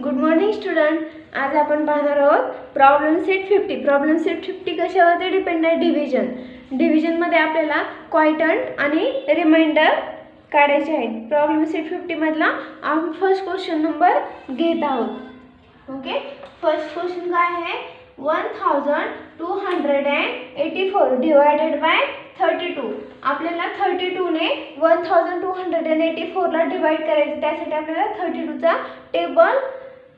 Good morning student. आज आपण पाहणार आहोत प्रॉब्लेम सेट 50. प्रॉब्लेम सेट 50 कशावरती डिपेंड आहे? डिव्हिजनमध्ये आपल्याला क्वाइटंट आणि रिमाइंडर काढायचे आहेत. प्रॉब्लेम सेट 50 मधला आपण फर्स्ट क्वेश्चन नंबर घेत आहोत. ओके, फर्स्ट क्वेश्चन काय आहे? 1284 डिवायडेड बाय 32. आपल्याला 32 ने 1284 ला डिवाइड करायचं. त्यासाठी आपल्याला 32 चा टेबल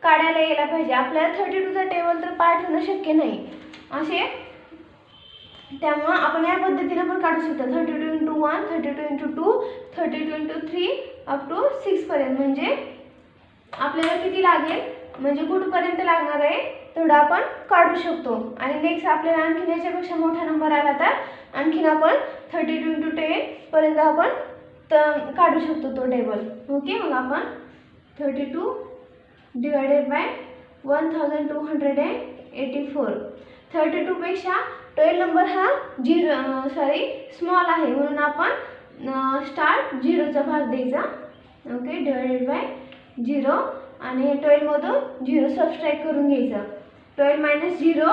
काढायला यायला पाहिजे. आपल्याला 32 चा टेबल तर पाठ होणं शक्य नाही असे, त्यामुळे आपण या पद्धतीने पण काढू शकतो. 32 × 1, 32 × 2, 32 × 3 अप टू 6 पर्यंत. म्हणजे आपल्याला किती लागेल, म्हणजे कुठपर्यंत लागणार आहे तेवढा आपण काढू शकतो. आणि नेक्स्ट आपल्याला आणखीन याच्यापेक्षा मोठा नंबर आला तर आणखीन आपण 32 × 10 पर्यंत आपण काढू शकतो तो टेबल. ओके, मग आपण 32 डिवायडेड बाय 1284. 32 पेक्षा 12 नंबर हा स्मॉल आहे, म्हणून आपण स्टार्ट 0चा भाग द्यायचा. ओके, डिवायडेड बाय 0 आणि 12 मधून 0 सबट्रॅक्ट करून घ्यायचा. 12 - 0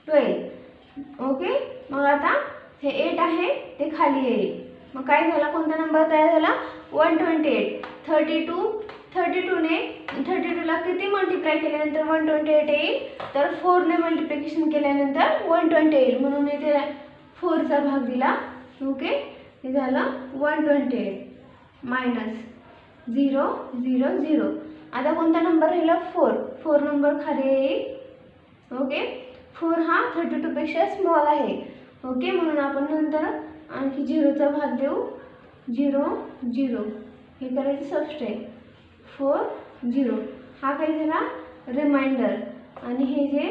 12. ओके, मग आता हे 8 आहे ते खाली येईल. मग काय झाला, कोणता नंबर तयार झाला? 128. 32 ने 32 ला किती मल्टिप्लाय केल्यानंतर 128 येईल, तर 4 ने मल्टिप्लिकेशन केल्यानंतर 120 येईल, म्हणून इथे 4 चा भाग दिला. ओके, हे झालं 128 मायनस 0 0 0. आता कोणता नंबर राहिला? 4 नंबर खाली येईल. ओके, 4 हा 32 पेक्षा स्मॉल आहे. ओके, म्हणून आपण नंतर आणखी 0चा भाग देऊ. 0 0 हे करायचं सबट्रॅक्ट. 4 0 हा काय झाला? रिमाइंडर. आणि हे जे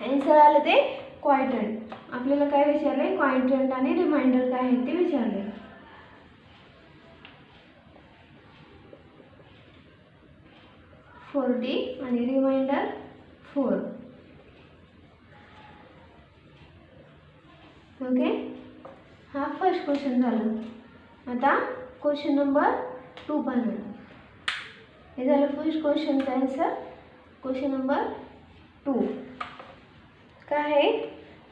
आन्सर आलं ते क्वाइटंट. आपल्याला काय विचारलंय? क्वाइटंट आणि रिमाइंडर काय आहे ते विचारले. 40 आणि रिमाइंडर 4. ओके, हा फर्स्ट क्वेश्चन झाला. आता क्वेश्चन नंबर 2 पाहूया. हे झालं फर्स्ट क्वेश्चनचा आन्सर. क्वेश्चन नंबर 2 काय आहे?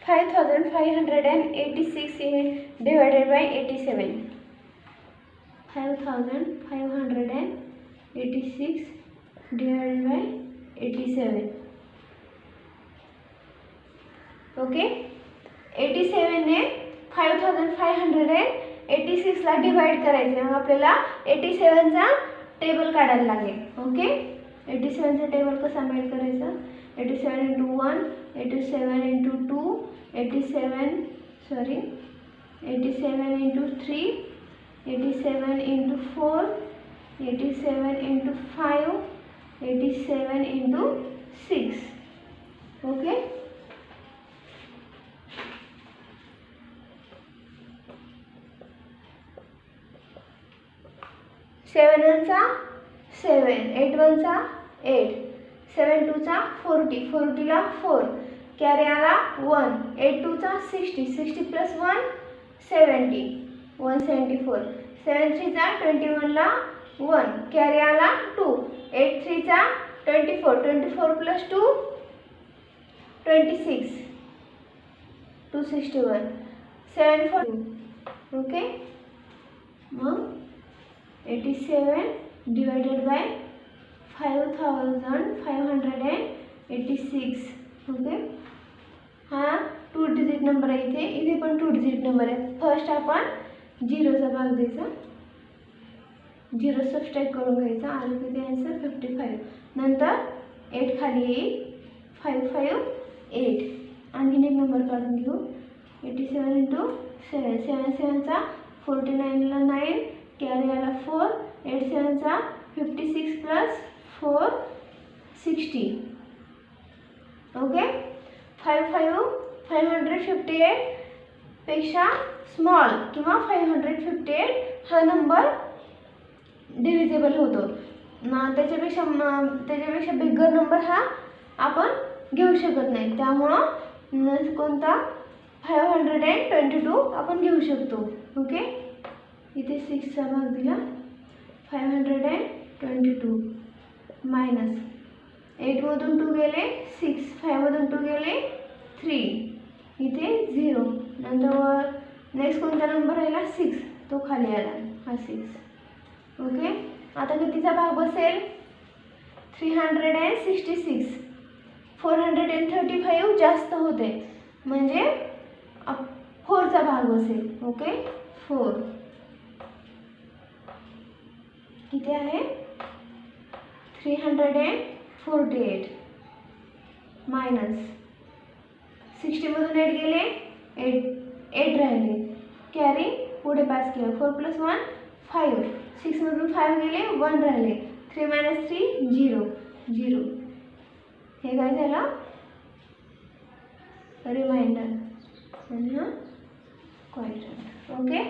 5586 divided by 87. 5586 divided by 87. Okay, 87 ने 5586 ला डिवाइड करायचे. मग आपल्याला 87 चा टेबल काढायला लागेल. ओके, 87 चा टेबल कसा मेड करायचा? 87 × 1, 87 × 2, 87 × 3, 87 × 4, 87 × 5, 87 × 6. ओके, सेवन 1 चा 7, 8 1 चा 8, 7 2 चा 40, 40 ला 4 कॅरी आला 1, 8 2 चा 60, 60 + 1 70, 174, 7 3 चा 21 ला 1 कॅरी आला 2, 8 3 चा 24, 24 + 2 26, 261, 7 4. ओके, मग 87 डिवायडेड बाय 5586. ओके, हा 2 डिजिट नंबर आहे. इथे पण 2 डिजिट नंबर आहे. फर्स्ट आपण 0चा भाग द्यायचा. 0 सबट्रॅक्ट करून घ्यायचा. आलं किती आन्सर? 55. नंतर 8 खाली येईल. 5 5 8. आणखीन एक नंबर काढून घेऊ. 87 × 7, 7 7 चा 49 ला 9 कॅरी आला 4, 8 7 चा 56 + 4 60. ओके, 558 पेक्षा स्मॉल किंवा 558 हा नंबर डिव्हिजिबल होतो ना. त्याच्यापेक्षा बिगर नंबर हा आपण घेऊ शकत नाही. त्यामुळं कोणता 522 आपण घेऊ शकतो. ओके, इथे 6चा भाग दिला. 522 22 मायनस 8मधून 2 गेले 6, 5मधून 2 गेले 3, इथे 0, नंतर नेक्स्ट कोणता नंबर राहिला 6, तो खाली आला हा 6. ओके, आता कितीचा भाग बसेल 366. 435 जास्त होते म्हणजे 4चा भाग बसेल. ओके, 4 किती आहे 348 मायनस 60मधून 8 गेले 8 राहिले, कॅरी पुढे पास केलं 4 + 1 5, 6मधून 5 गेले 1 राहिले, 3 - 3 0 0. हे काय झालं रिमाइंडर आणि हा क्वाड्रंट. ओके,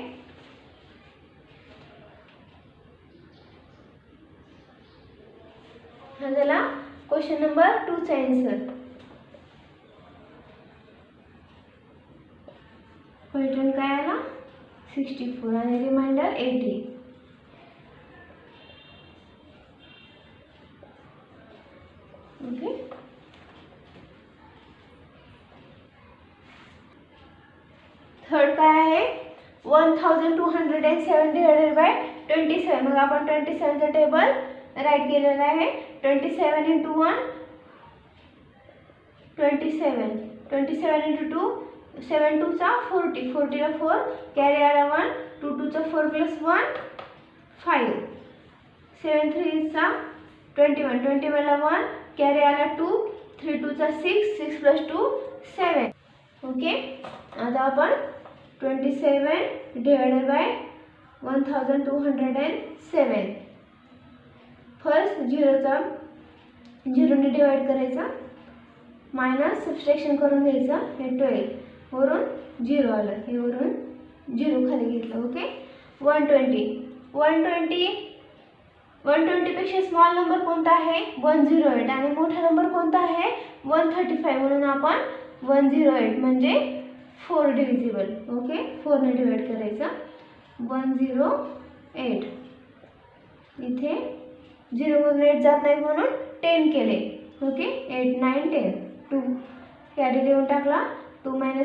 हा झाला क्वेश्चन नंबर 2चा आन्सर. क्वाड्रंट काय आला 64 आणि रिमाइंडर 80. ओके, थर्ड काय आहे 1207 डिवायडेड बाय 27. मग आपण 27चा टेबल राईट केलेला आहे. 27 × 1 27, 27 × 2 7 2 चा 40, 40 ला 4 कॅरी आला 1, 2 2 चा 4 + 1 5, 7 3 चा 21, 21 ला 1 कॅरी आला 2, 3 2 चा 6, 6 + 2 7. ओके, आता आपण 27 डिवायडेड बाय 1207 फर्स्ट झिरोने डिवाइड करायचा, मायनस सबट्रॅक्शन करून घ्यायचा. हे 12 वरून 0 आलं, हे वरून 0 खाली घेतलं. ओके, 120 पेक्षा स्मॉल नंबर कोणता आहे 108 आणि मोठा नंबर कोणता आहे 135, म्हणून आपण 108 म्हणजे 4 डिव्हिजिबल. ओके, 4 ने डिवाइड करायचा 108. इथे 0मधून 8 जात नाही म्हणून 10 केले. ओके, 8 9 10 2 कॅरी देऊन टाकला, 2 - 1 1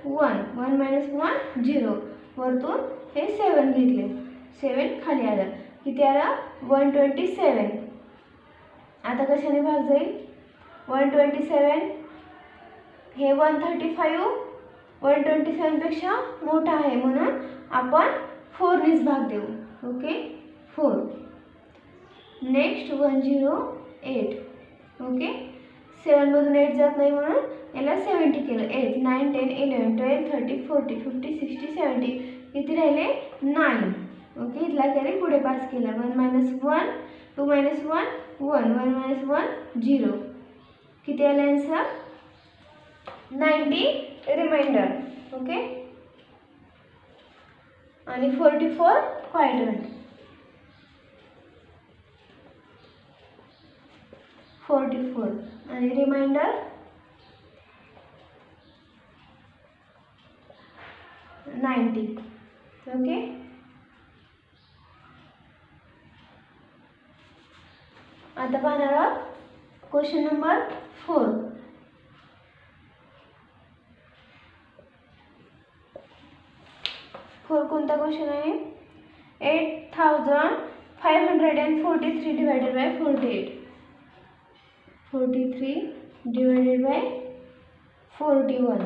1 - 1 0, वरतून हे 7 घेतले, 7 खाली आलं, किती आलं 127. आता कशाने भाग जाईल 127, हे 127 पेक्षा मोठा आहे म्हणून आपण 4 नेच भाग देऊ. ओके, 4. नेक्स्ट 108. ओके, 7मधून 8 जात नाही म्हणून याला 70 केलं, 8 9 10 11 12 13 14 15 16 17, किती राहिले 9. ओके, इथला कॅरी पुढे पास केला, 1 - 1 2 - 1 1 1 - 1 0, किती आला आन्सर 90 रिमाइंडर. ओके, आणि 44 क्वाड्रंट. 44 आणि रिमाइंडर 90. ओके, आता पाहणार आहोत क्वेश्चन नंबर 4. कोणता क्वेश्चन आहे 8543 divided by 48, 43 divided by 41.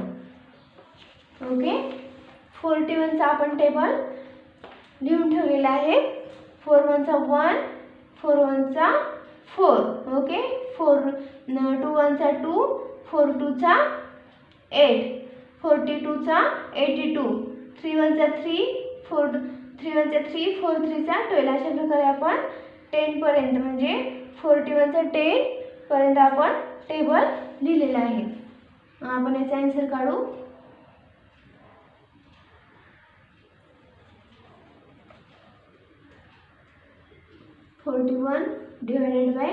Okay, 41चा आपण टेबल लिहून ठेवलेला आहे. 4 1 चा 1, 4 1 चा 4. ओके, 2 1 चा 2, 4 2 चा 8, 42 चा 82, 3 1 चा 3, 3 1 चा 3, 4 3 चा 12. अशा प्रकारे आपण 10 पर्यंत म्हणजे 41 चा 10 पर्यंत आपण टेबल लिहिलेला आहे. आपण याचा आन्सर काढू. 41 डिवायडेड बाय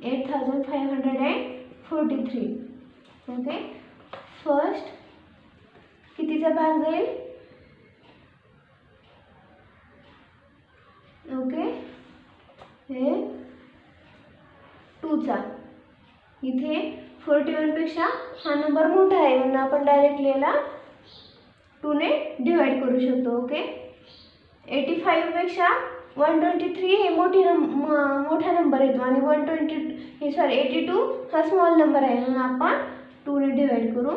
8543. ओके, फर्स्ट कितीचा भाग जाईल. ओके, हे 2चा. इथे 41 पेक्षा हा नंबर मोठा आहे म्हणून आपण डायरेक्टली याला 2 ने डिवाइड करू शकतो. ओके. 85 पेक्षा 123 हे मोठा नंबर येतो आणि 82 हा स्मॉल नंबर आहे म्हणून आपण 2 ने डिवाइड करू.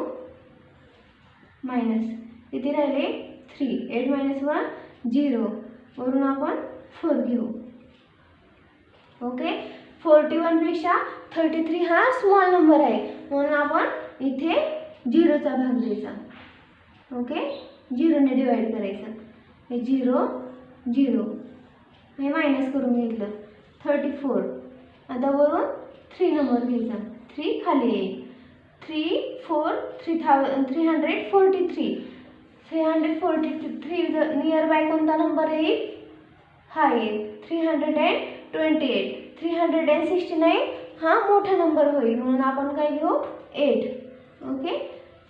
मायनस किती राहिले 3. 8 - 1 0 वरून आपण 4 घेऊ. ओके. 41 पेक्षा 33 हा स्मॉल नंबर आहे म्हणून आपण इथे 0चा भाग द्यायचा. ओके. 0 ने डिवाइड करायचं. हे 0 0 हे मायनस करून घेतलं. 34. आता वरून 3 नंबर घ्यायचा. 3 खाली येईल. 3 4 343. 343 नियर बाय कोणता नंबर येईल हा येईल. 328. 369 हा मोठा नंबर होईल म्हणून आपण काय घेऊ 8. ओके.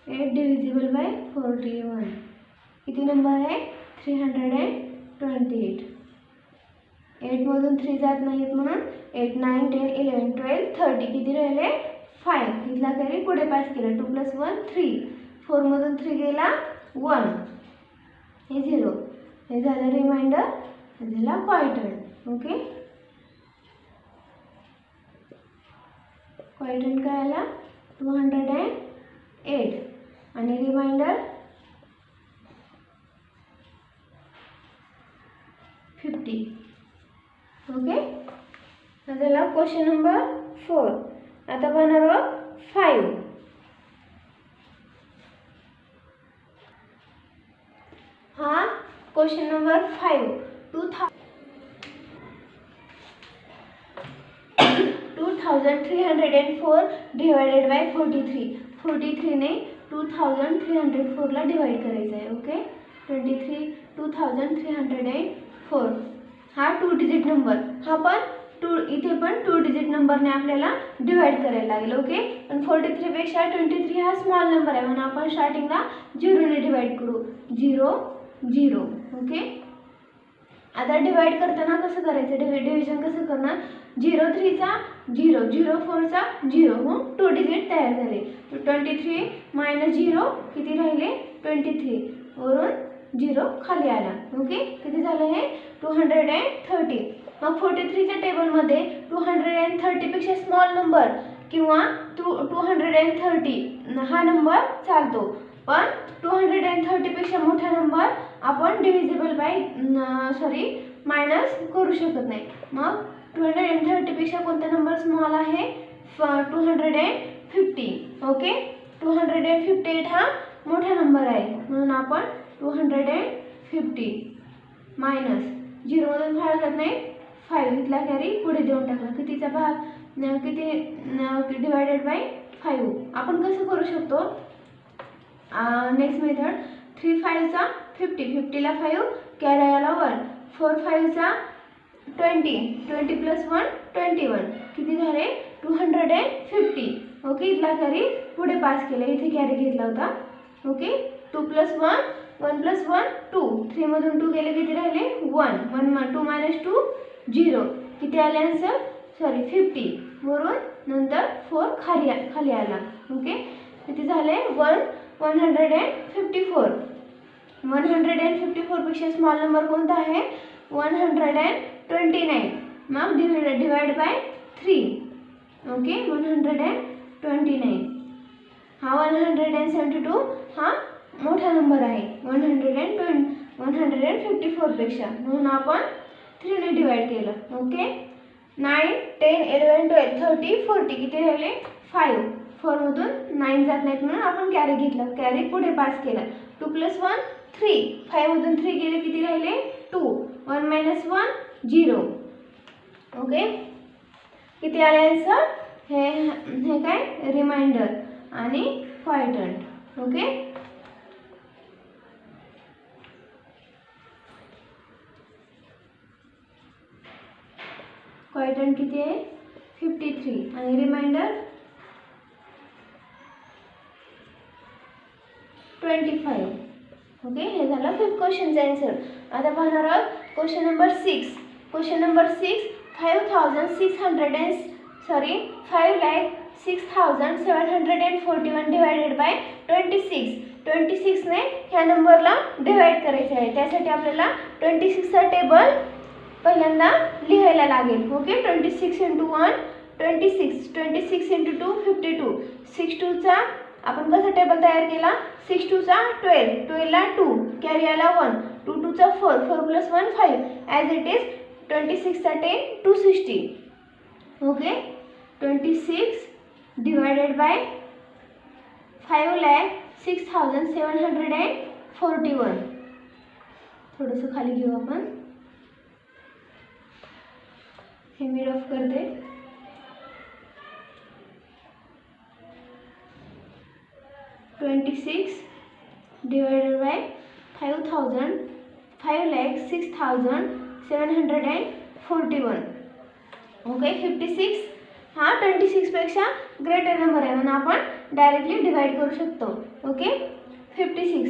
8 डिव्हिजिबल बाय 41 किती नंबर आहे 328. 8 मधून 3 जात नाहीत म्हणून 8 9 10 11 12 30 किती राहिले 5. इथला कॅरी पुढे पास केला. 2 + 1 3. 4 मधून 3 गेला 1 हे 0. हे झालं रिमाइंडर. झाला क्वायटंट. ओके. क्वायटंट काय आला 208 आणि रिमाइंडर 50. ओके. झाला क्वेश्चन नंबर 4. आता पाहणार आहोत 5. हा क्वेश्चन नंबर 5. 2304 divided by 43. 43 ने 2304 ला डिवाइड करायचं आहे. ओके. 2304 हा 2 डिजिट नंबर. हा पण इथे पण 2 डिजिट नंबरने आपल्याला डिवाइड करायला लागेल. ओके. पण 43 पेक्षा 23 हा स्मॉल नंबर आहे म्हणून आपण स्टार्टिंगला 0 ने डिवाइड करू. 0 0. ओके. आता डिवाइड करताना कसं करायचं डिव्हिजन कसं करणार 0 3 चा 0 0 4 चा 0 म्हणून 2 डिजिट तयार झाले. 23 - 0 किती राहिले 23 वरून 0 खाली आला. ओके. किती झालं हे 230. मग 43 च्या टेबलमध्ये 230 पेक्षा स्मॉल नंबर किंवा 230 हा नंबर चालतो पण 230 पेक्षा मोठा नंबर आपण डिव्हिजिबल बाय मायनस करू शकत नाही. मग 230 पेक्षा कोणता नंबर स्मॉल आहे 250. ओके. 258 हा मोठा नंबर आहे म्हणून आपण 250 मायनस 0 मधून 5 जात नाही 5 इथला कॅरी पुढे देऊन टाकला. कितीचा भाग किती डिवायडेड बाय 5. आपण कसं करू शकतो नेक्स्ट मेथड 3 5 चा 50. 50 ला 5 कॅरी आला 1. 4 5 चा 20. 20 + 1 21 किती झाले 250. ओके. इथला कॅरी पुढे पास केला. इथे कॅरी घेतला होता. ओके. 2 + 1 1 + 1 2. 3 मधून 2 गेले किती राहिले 1. 2 - 2 0 किती आले आन्सर 50 वरून नंतर 4 खाली आला. ओके. किती झाले 154. 154 पेक्षा स्मॉल नंबर कोणता आहे 129. मग डिवाइड बाय 3. ओके. 129 हा 172 हा मोठा नंबर आहे 154 पेक्षा म्हणून आपण 3 ने डिवाइड केलं. ओके. 9 10 11 12 30 40 किती राहिले 5. 4 मधून 9 जात नाहीत म्हणून आपण कॅरी घेतला. कॅरी पुढे पास केला. 2 + 1 3. 5 मधून 3 गेले किती राहिले 2. 1 - 1 0. ओके. किती आले आन्सर हे काय रिमाइंडर आणि क्वायटंट. ओके. क्वायटंट किती आहे 53 आणि रिमाइंडर 25. ओके. हे झालं 5th क्वेश्चनचं आन्सर. आता पाहणार आहोत question number 6. Question number 6 5,6,741 divided by 26. 26 ने ह्या नंबरला डिवाइड करायचे आहे. त्यासाठी आपल्याला 26 चा टेबल पहिल्यांदा लिहायला लागेल. ओके, 26 इंटू 1 26, 26 इंटू 2 52, 6 2 चा आपण कसा टेबल तयार केला, 6 2 चा 12, 12 ला 2, कॅरी आला 1, 2 2 चा 4, 4 प्लस 1 5, ॲज इट इज 26 चा 10 260. Okay, 26 divided by 5,06,741. थोडंसं खाली घेऊ आपण, हे मी रफ करते. 26 डिवायडेड बाय 5,06,741. ओके, 56 हा 26 पेक्षा ग्रेटर नंबर आहे म्हणून आपण डायरेक्टली डिवाइड करू शकतो. ओके, 56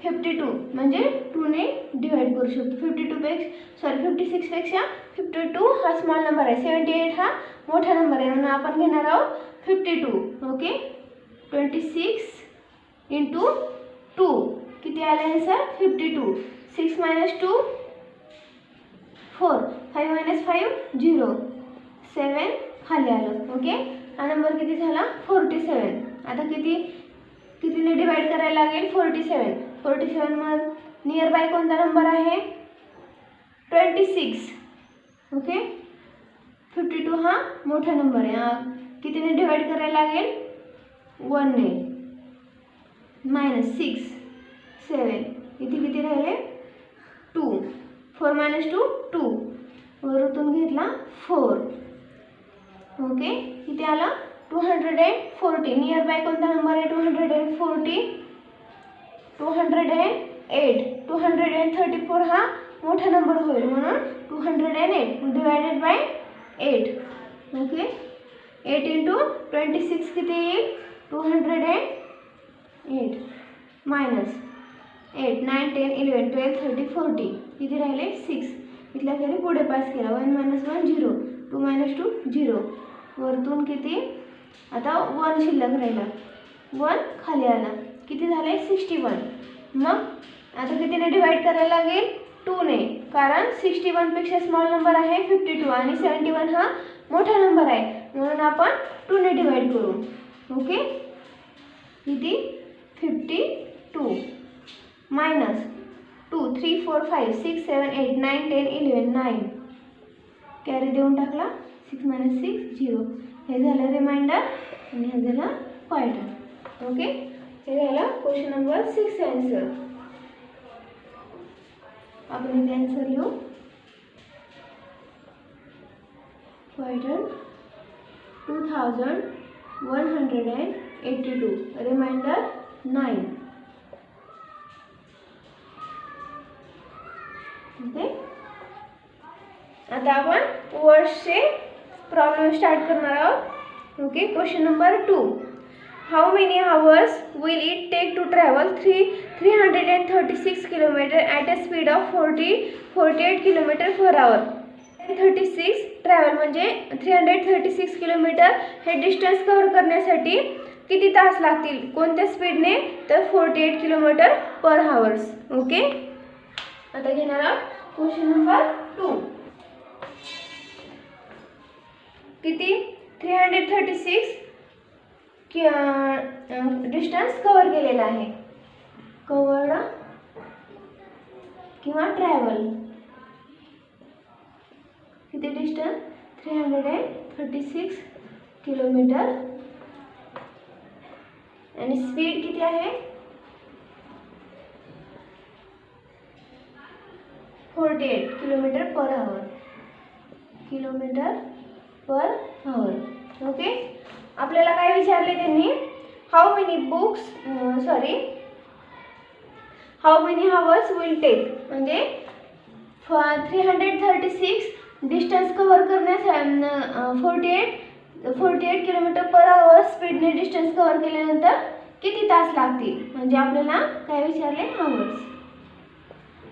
52 म्हणजे 2 ने डिवाइड करू शकतो. 56 पेक्षा 52 हा स्मॉल नंबर आहे. 78 हा मोठा नंबर आहे म्हणून आपण घेणार आहोत 52. ओके, 26 इंटू 2 किती आला आन्सर 52. 6 मायनस 2 4, 5 मायनस 5 0, 7 खाली आलं. ओके, हा नंबर किती झाला 47. आता कितीने डिवाइड करायला लागेल 47. 47 मग नियर बाय कोणता नंबर आहे 26. ओके, 52 हा मोठा नंबर आहे. कितीने डिवाइड करायला लागेल 1 ने. मायनस 6 7, इथे किती राहिले 2, 4 मायनस 2 2, वरून घेतला 4. ओके, किती आला 240. नियर बाय कोणता नंबर आहे 240, 208. 234 हा मोठा नंबर होईल म्हणून 208 डिवायडेड बाय 8. ओके, 8 इंटू 26 किती येईल 208 मायनस 8 9 10 11 12 13 40, किती राहिले 6. इथल्या खाली पुढे पास केला. 1 मायनस 1 0, 2 मायनस 2 0, वरतून किती आता 1 शिल्लक राहिला, 1 खाली आला. किती झाले 61. मग आता कितीने डिवाइड करायला लागेल 2 ने, कारण 61 पेक्षा स्मॉल नंबर आहे 52 आणि 71 हा मोठा नंबर आहे म्हणून आपण 2 ने डिवाइड करू. ओके, किती 52 मायनस 2 3 4 5 6 7 8 9 10 11 9, कॅरी देऊन टाकला. 6 मायनस 6 0, हे झालं रिमाइंडर आणि हे झालं पॉइंटर. ओके, हे झालं क्वेश्चन नंबर 6 आन्सर. आपण इथे आन्सर लिहू. Pointer 2182, reminder 9. ओके, आता आपण वर्ड्सचे प्रॉब्लेम स्टार्ट करणार आहोत. Okay, question number 2. How many hours will it take to travel 336 kilometre at a speed of 48 kilometre per hour. 36 travel म्हणजे 336 किलोमीटर हे डिस्टन्स कव्हर करण्यासाठी किती तास लागतील, कोणत्या स्पीडने, तर 48 किलोमीटर पर आवर्स. ओके, आता घेणार आहोत क्वेश्चन नंबर 2. किती 336 डिस्टन्स कव्हर केलेला आहे. कव्हर्ड किंवा ट्रॅव्हल, किती डिस्टन्स 336 किलोमीटर आणि स्पीड किती आहे 48 किलोमीटर पर आवर. ओके, आपल्याला काय विचारले त्यांनी, how many hours will take, म्हणजे 336 डिस्टन्स कव्हर करण्यासाठी 48 किलोमीटर पर आवर स्पीडने डिस्टन्स कव्हर केल्यानंतर किती तास लागतील, म्हणजे आपल्याला काय विचारले आवर्स.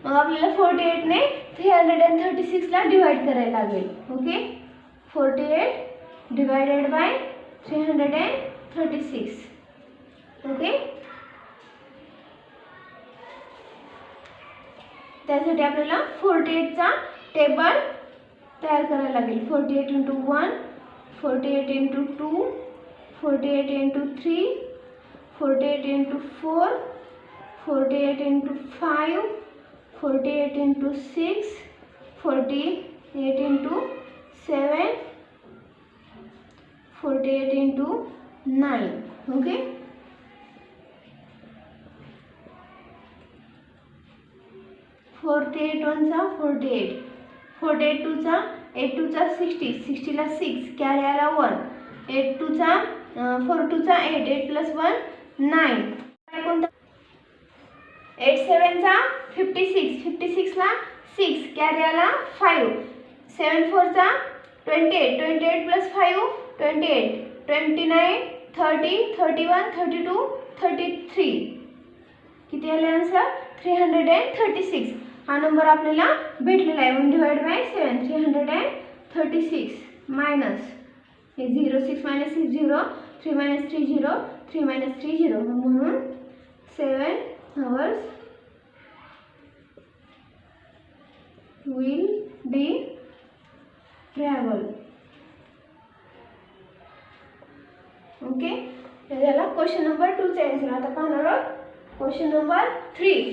मग आपल्याला 48 ने 336 ला डिवाइड करायला लागेल. Okay, 48 divided by 336. ओके, त्यासाठी आपल्याला 48 चा टेबल तयार करायला लागेल. 48 into 1, 48 into 2, 48 into 3, 48 into 4, 48 into 5, 48 into 6, 48 into 7, 48 into 9. Okay, 48 1 चा 48, 48 2 चा 8 2 चा 60, 60 ला 6, कॅरी आला 1, 8 2 चा 4 2 चा 8, 8 plus 1 9. 8 7 चा 56, 56 ला 6, कॅरी आला 5, 7 4 चा 28, 28 plus 5 28, 29 30 31 32 33. किती आले आन्सर? 336. हा नंबर आपल्याला भेटलेला आहे. 1 डिवाइड बाय 7, 336 मायनस हे 0, 6 minus 6 0, 3 minus 3 0, 3 minus 3 0. म्हणून 7 hours will be travel. Okay, त्याला क्वेश्चन नंबर 2 चा आन्सर. आता पाहणार आहोत क्वेश्चन नंबर 3.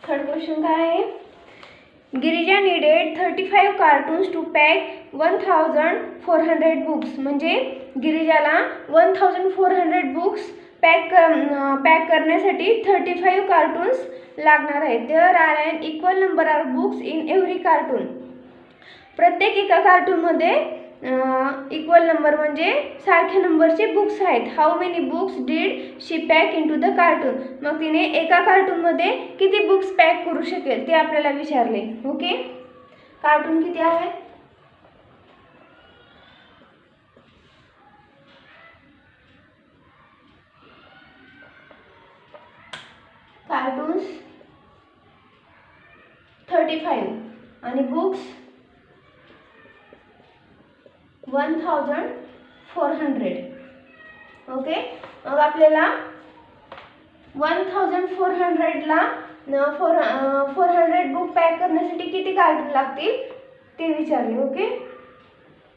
थर्ड क्वेश्चन काय आहे? Girija needed 35 cartoons to pack 1400 books. म्हणजे गिरिजाला 1400 बुक्स पॅक करण्यासाठी 35 कार्टून्स लागणार आहेत. There are an equal number of books in every cartoon. प्रत्येक एका कार्टूनमध्ये इक्वल नंबर म्हणजे सारख्या नंबरचे बुक्स आहेत. How many books did she pack into the cartoon. मग तिने एका कार्टूनमध्ये किती बुक्स पॅक करू शकेल ते आपल्याला विचारले. ओके, कार्टून किती आहेत? कार्टून्स 35 आणि बुक्स 1400. ओके, मग आपल्याला 1400 ला 400 बुक पॅक करण्यासाठी किती कार्टून लागतील ते विचारले. Okay,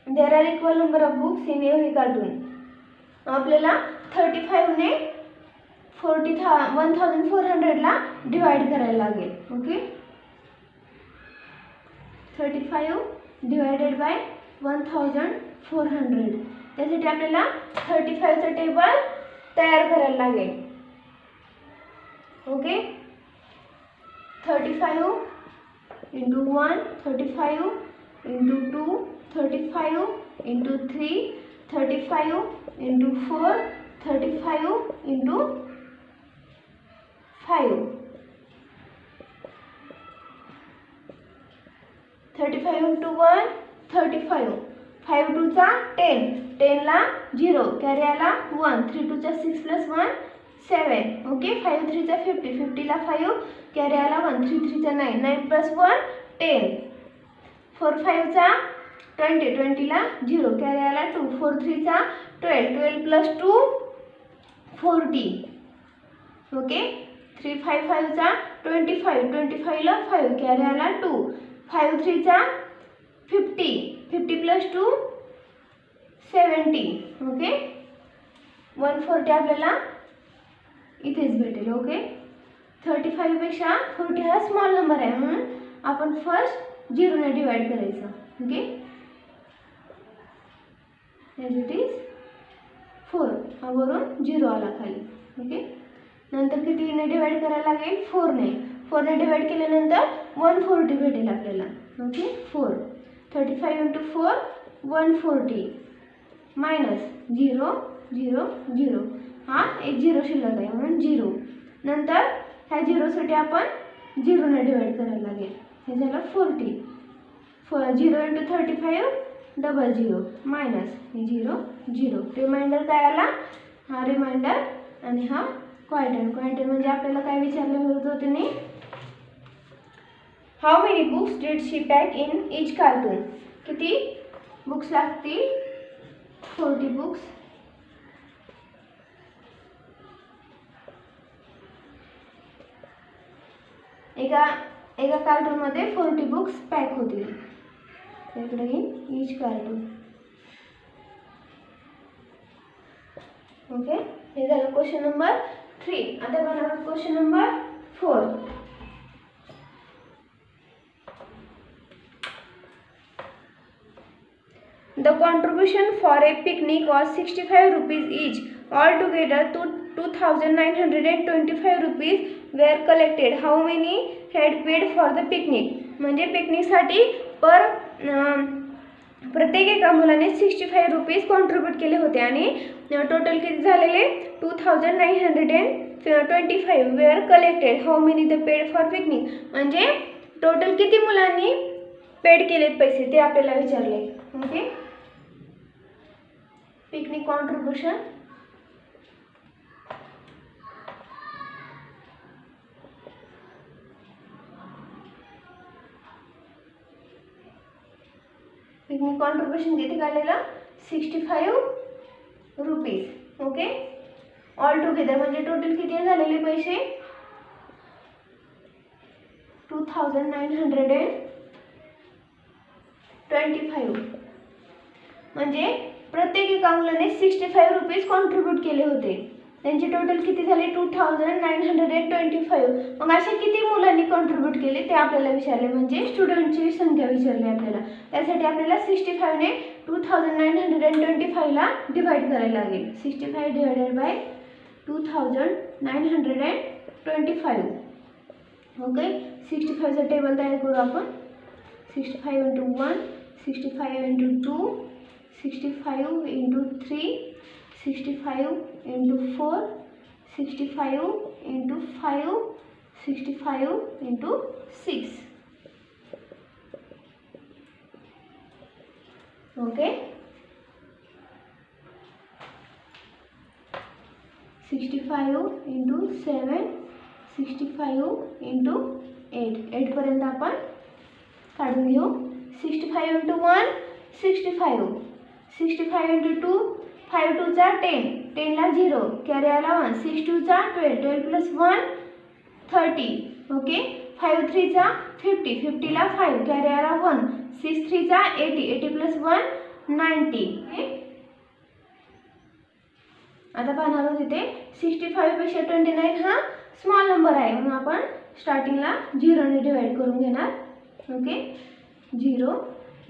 there are equal number of books in every cartoon. आपल्याला 35 ने 1400 ला डिवाइड करायला लागेल. Okay, 35 divided by 1400. त्यासाठी आपल्याला 35 चा टेबल तयार करायला लागेल. Okay, 35 into 1, 35 into 2, 35 into 3, 35 into 4, 35 into 5. 35 into 1 35, 5 2 चा 10, 10 ला 0, कॅरी आला 1, 3 2 चा 6 plus 1 7. ओके, 5 3 चा 50, 50 ला 5, कॅरी आला 1, 3 3 चा 9, 9 plus 1 10. 4 5 चा 20, 20 ला 0, कॅरी आला 2, 4 3 चा 12, 12 plus 2 40. ओके, 3 5 5 चा 25, 25 ला 5, कॅरी आला 2, 5 3 चा 50, 50 plus 2 70. ओके, 140 आपल्याला इथेच भेटेल. ओके, 35 पेक्षा 40 हा स्मॉल नंबर आहे म्हणून आपण फर्स्ट 0 ने डिवाइड करायचं. ओके, ॲज इट इज 4 हा वरून 0 आला खाली. ओके, नंतर कितीने डिवाइड करायला लागेल? 4 ने. 4 ने डिवाइड केल्यानंतर 140 भेटेल आपल्याला. Okay, 4 35 into 4 140 minus 0 0 0. हा एक 0 शिल्लक आहे म्हणून 0. नंतर ह्या 0 साठी आपण 0 ने डिवाइड करायला लागेल. हे झालं 40. 0 × 35 डबल 0 मायनस 0 0. रिमाइंडर काय आला? हा रिमाइंडर आणि हा क्वांटम. क्वांटम म्हणजे आपल्याला काय विचारलं होतं त्यांनी? How many books did she pack in each cartoon? किती बुक्स लागतील? 40 बुक्स. एका कार्टूनमध्ये 40 बुक्स पॅक होतील. इकडे इन इच कार्टून. ओके, हे झालं क्वेश्चन नंबर 3. आता बघा question number 4. The contribution for a picnic was 65 rupees each. Altogether, 2,925 rupees were collected. How many had paid for the picnic? म्हणजे पिकनिकसाठी प्रत्येक एका मुलाने 65 रुपीज कॉन्ट्रीब्यूट केले होते आणि टोटल किती झालेले? 2,925 were collected. How many the paid for picnic? म्हणजे टोटल किती मुलांनी पेड केलेत पैसे ते आपल्याला विचारले. Okay, picnic contribution. Picnic contribution किती काढलेलं? 65 रुपीज. ओके, ऑल टुगेदर म्हणजे टोटल किती झालेले पैसे? 2,925. म्हणजे प्रत्येक एका मुलाने 65 रुपीज कॉन्ट्रीब्यूट केले होते. त्यांचे टोटल किती झाले? 2,925. मग असे किती मुलांनी कॉन्ट्रीब्यूट केले ते आपल्याला विचारले. म्हणजे स्टुडंटची संख्या विचारली आपल्याला. त्यासाठी आपल्याला 65 ने 2,925 ला डिवाइड करायला लागेल. 65 डिवाइडेड बाय 2,925. ओके, 65 चा टेबल तयार करू आपण. 65 × 1, 65 × 2, 65 × 3, 65 × 4, 65 × 5, 65 × 6. ओके, 65 × 7, 65 × 8. 8 पर्यंत आपण काढून घेऊ. 65 × 1 65, 65 × 2 5 2 चा 10, 10 ला 0, कॅरी आला 1, 6 2 चा 12, 12 प्लस 1 30. ओके, 5 3 चा 50, 50 ला 5, कॅरी आला 1, 6 3 चा 80, 80 प्लस 1 90. आता पाहणार आहोत इथे 65 पेक्षा 29 हा स्मॉल नंबर आहे म्हणून आपण स्टार्टिंगला 0 ने डिवाइड करून घेणार. ओके, 0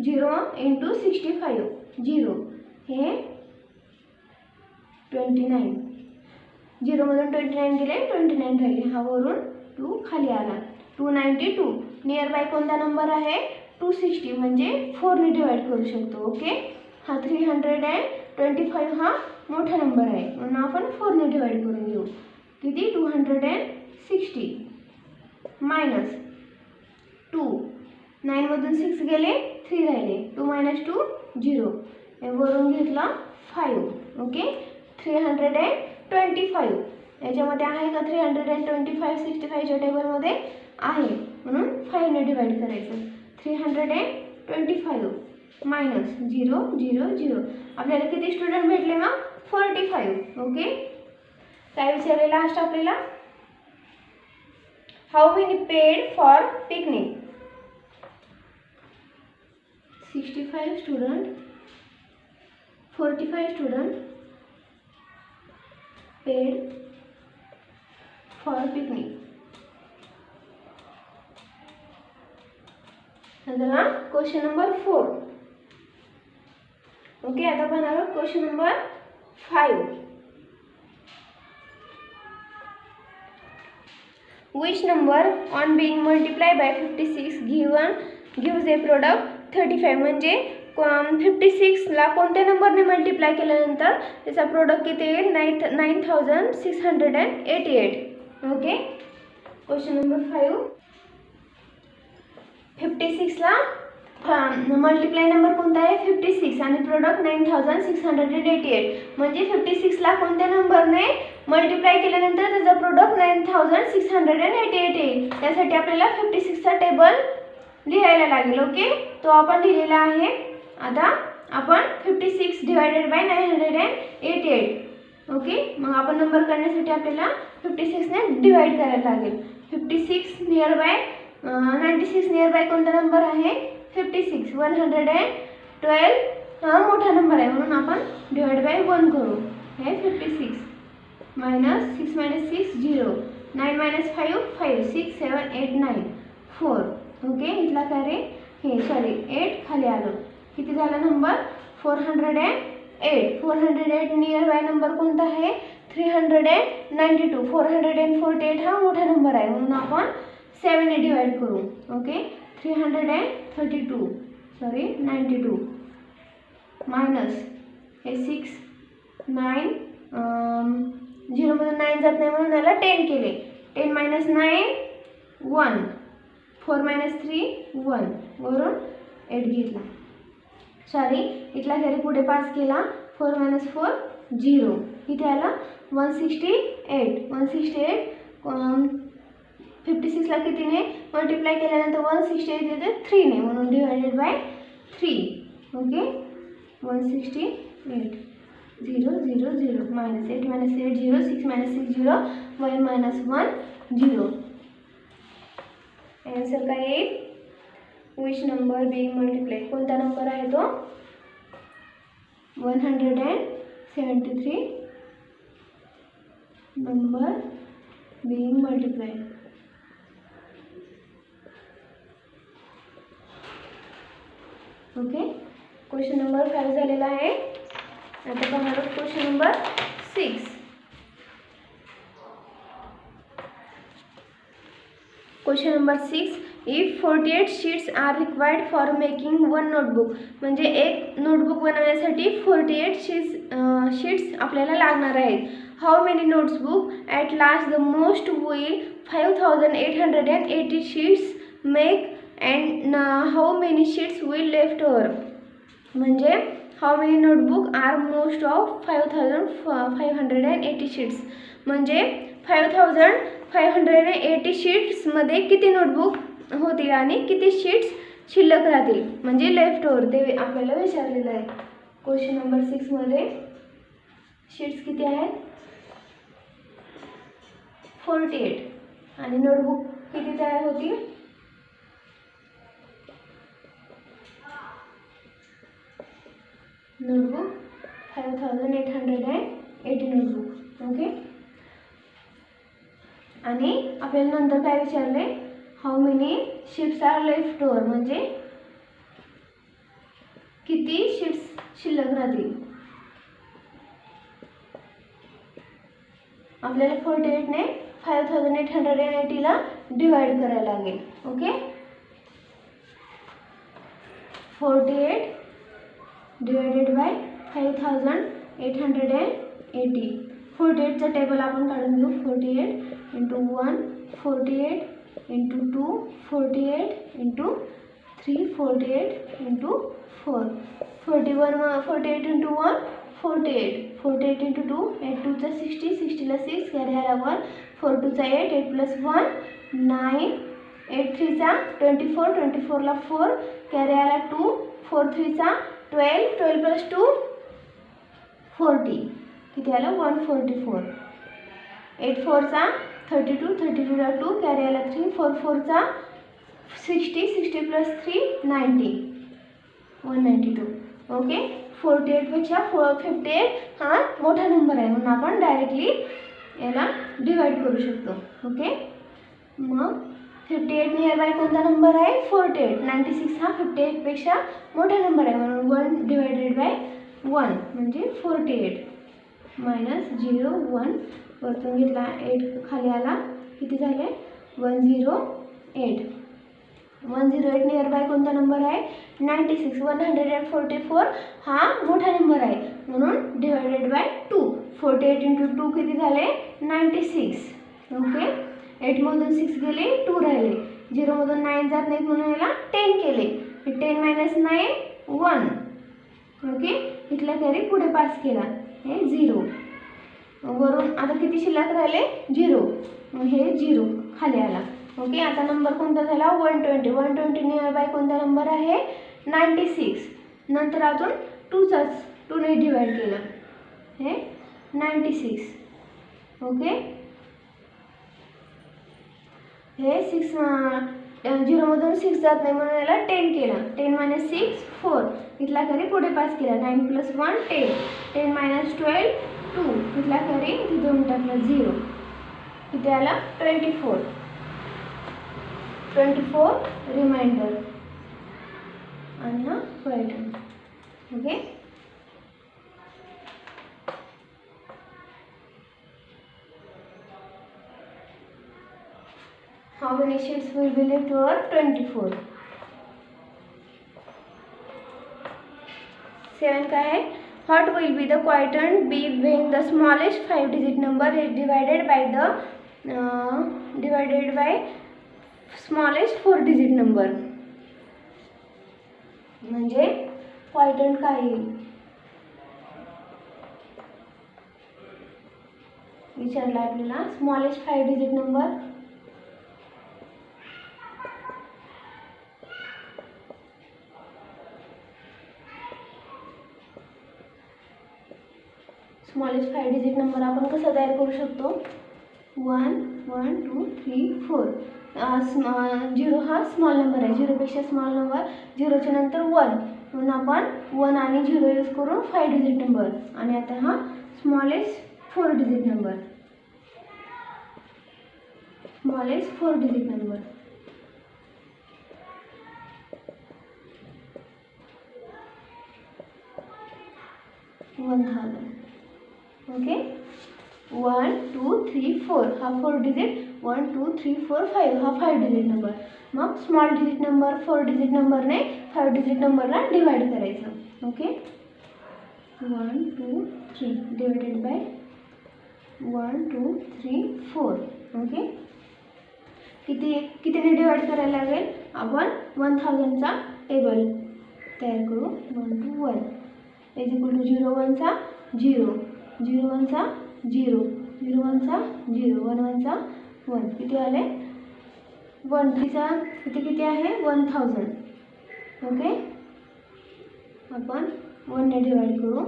0 × 65 0 हे 29. 0 मधून 29 गेले 29 राहिले. हा वरून 2 खाली आला. 292. नियर बाय कोणता नंबर आहे? 260 म्हणजे 4 ने डिवाइड करू शकतो. ओके, हा 325 हा मोठा नंबर आहे म्हणून आपण 4 ने डिवाइड करून घेऊ. किती? 260 मायनस 2. 9 मधून 6 गेले 3 राहिले. 2 - 2 0. वरून घेतला 5. ओके, 325. याच्यामध्ये आहे का 325? 65 च्या टेबलमध्ये आहे म्हणून 5 ने डिवाइड करायचं. 325 मायनस 0 0 0. आपल्याला किती स्टुडंट भेटले मग? 45. ओके, काय विचारले लास्ट आपल्याला? How many paid for picnic? 65 student, 45 student paid for picnic. नंतर क्वेश्चन नंबर 4. ओके, आता पाहणार question number 5. Which number on being multiplied by 56 gives a product 35? म्हणजे 56 ला कोणत्या नंबरने मल्टिप्लाय केल्यानंतर त्याचा प्रोडक्ट किती येईल? 9688. Okay, question number 5. 56 ला मल्टिप्लाय नंबर कोणता आहे 56 आणि प्रोडक्ट 9688 म्हणजे 56 ला कोणत्या नंबरने मल्टिप्लाय केल्यानंतर त्याचा प्रोडक्ट 9688 येईल. त्यासाठी आपल्याला 56 चा टेबल लिहायला लागेल. ओके, तो आपण लिहिलेला आहे. आता आपण 56 डिवायडेड बाय 988. ओके, मग आपण नंबर करण्यासाठी आपल्याला 56 ने डिवाइड करायला लागेल. 56 नियर बाय 96 नियर बाय कोणता नंबर आहे 56. 112 हा मोठा नंबर आहे म्हणून आपण डिवाइड बाय 1 करू. हे 56 मायनस 6 मायनस 6 0. 9 मायनस 5 5. 6 7 8 9 4. ओके, इथला काय रे हे सॉरी 8 खाली आलो. किती झाला नंबर 408. 408 नियर बाय नंबर कोणता आहे 392. 448 हा मोठा नंबर आहे म्हणून आपण 7 ने डिवाइड करू. ओके, 332 सॉरी 92 मायनस हे 6 9 0 मधून 9 जात नाही म्हणून याला 10 केले. 10 मायनस 9 1. 4 मायनस 3 1 वरून 8 घेतला. सॉरी इथला घरी पुढे पास केला. 4 मायनस 4 0. इथे आला 168. 56 ला कितीने मल्टिप्लाय केल्यानंतर 168 येते 3 ने म्हणून divided by 3. Okay, 168 0 0 0 minus 8 minus 8 0. 6 minus 6 0. 1 minus 1 0. Answer काय येईल विच नंबर बीइंग मल्टिप्लाय कोणता नंबर आहे तो 173 number being multiply. Okay, question number 5 झालेला आहे. आता पाहणार question number 6. Question number 6. If 48 sheets are required for making one notebook म्हणजे एक नोटबुक बनवण्यासाठी 48 शीट्स आपल्याला लागणार आहेत. How many notebook at last the most will 5880 sheets make and how many sheets will left over म्हणजे how many notebook are most of 5580 sheets म्हणजे 5580 शीट्समध्ये किती notebook होतील आणि किती शीट्स शिल्लक राहतील म्हणजे लेफ्ट ओव्हर ते आपल्याला विचारलेलं आहे. क्वेश्चन नंबर 6 मध्ये शीट्स किती आहेत 48 आणि नोटबुक किती तयार होतील नोटबुक 5880 नोटबुक. ओके, आणि आपल्याला नंतर काय विचारले how many sheets are left over म्हणजे किती शीट्स शिल्लक राहतील. आपल्याला 48 ने 5880 ला डिवाइड करायला लागेल. Okay, 48 divided by 5880. 48 चा टेबल आपण काढून घेऊ. 48 into 1 48 into 2 48 into 3 48 into 4 48 into 1 48 48 into 2 8 2 चा 60 60 ला 6 कॅरी आला 1 4 2 चा 8 8 प्लस 1 9 8 3 चा 24 24 ला 4 कॅरी आला 2 4 3 चा 12 12 प्लस 2 40 किती आलं 144 8 4 चा 32 32 ला 2 कॅरी आला 3 4 4 चा 60 60 प्लस 3 90 192. ओके, 48 पेक्षा 58 हा मोठा नंबर आहे म्हणून आपण डायरेक्टली याला डिवाइड करू शकतो. ओके, मग 58 नियर बाय कोणता नंबर आहे 48. 96 हा 58 पेक्षा मोठा नंबर आहे म्हणून 1 डिवायडेड बाय 1 म्हणजे 48 मायनस 0 1 वरतून घेतला 8 खाली आला किती झाले 108. 108 नियर बाय कोणता नंबर आहे 96. 144 हा मोठा नंबर आहे म्हणून डिवायडेड बाय 2. 48 इंटू 2 किती झाले 96. ओके, 8 मधून 6 गेले 2 राहिले. 0 मधून 9 जात नाहीत म्हणून याला 10 केले. 10 मायनस 9 1. ओके, इथला कॅरी पुढे पास केला, हे 0. वरून आता किती शिल्लक राहिले 0, हे 0 खाली आला. ओके, आता नंबर कोणता झाला 120. 120 नियर बाय कोणता नंबर आहे 96. नंतर अजून 2ने डिवाइड केलं, हे 96. ओके, हे 6 0मधून 6 जात नाही म्हणून याला 10 केलं. 10 मायनस 6 4. इथला कॅरी पुढे पास केला. 9 प्लस 1 10. 10 मायनस 12 2. इथला कॅरी इथे 2 टाकलं 0. इथे आला 24. 24 रिमाइंडर आणि हा quotient. Okay, how many sheets will be left over 24. 7 काय आहे, what will be the quotient be when the smallest 5 digit number is divided by smallest 4 digit number. म्हणजे क्वायटंट काय येईल विचारला आपल्याला. स्मॉलेस्ट 5 डिजिट नंबर आपण कसा तयार करू शकतो. 1 1 2 3 4. 0 हा स्मॉल नंबर आहे, 0पेक्षा स्मॉल नंबर, 0च्या नंतर 1 म्हणून आपण 1 आणि 0 यूज करून 5 डिजिट नंबर. आणि आता हा स्मॉलेस्ट 4 डिजिट नंबर. 1000. ओके, 1 2 3 4 हा 4 डिजिट, 1 2 3 4 5 हा 5 डिजिट नंबर. मग स्मॉल डिजिट नंबर 4 डिजिट नंबरने 5 डिजिट नंबरला डिवाइड करायचं. Okay, 1 2 3 divided by 1 2 3 4. ओके, कितीने डिवाइड करायला लागेल, आपण 1000चा टेबल तयार करू. 1 2 1 इज इक्वल टू 0 1 चा 0, 0 1 चा 0, 0 1 चा 0, 1 1 चा 1. किती आले 1 3 चा किती आहे 1000. ओके, आपण 1 ने डिवाइड करू.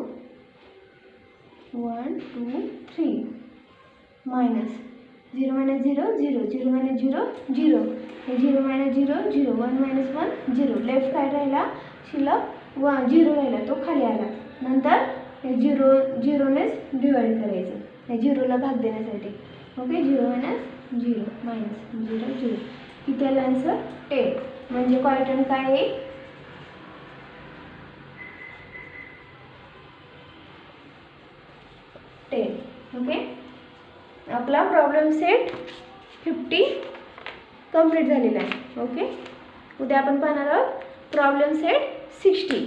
1 2 3 minus 0 minus 0 0, 0 minus 0 0, 0 minus 0 0, 1 minus 1 0. Left काय राहिला शिल्लक 0 राहिला, तो खाली आला. नंतर हे 0नेच डिवाइड करायचं, हे 0ला भाग देण्यासाठी. Okay, 0 minus 0 minus 0 0. इथे आलं आन्सर 10. म्हणजे क्वायटंट काय आहे 10. ओके, आपला प्रॉब्लेम सेट 50 कंप्लीट झालेला आहे. ओके, उद्या आपण पाहणार आहोत प्रॉब्लेम सेट 60.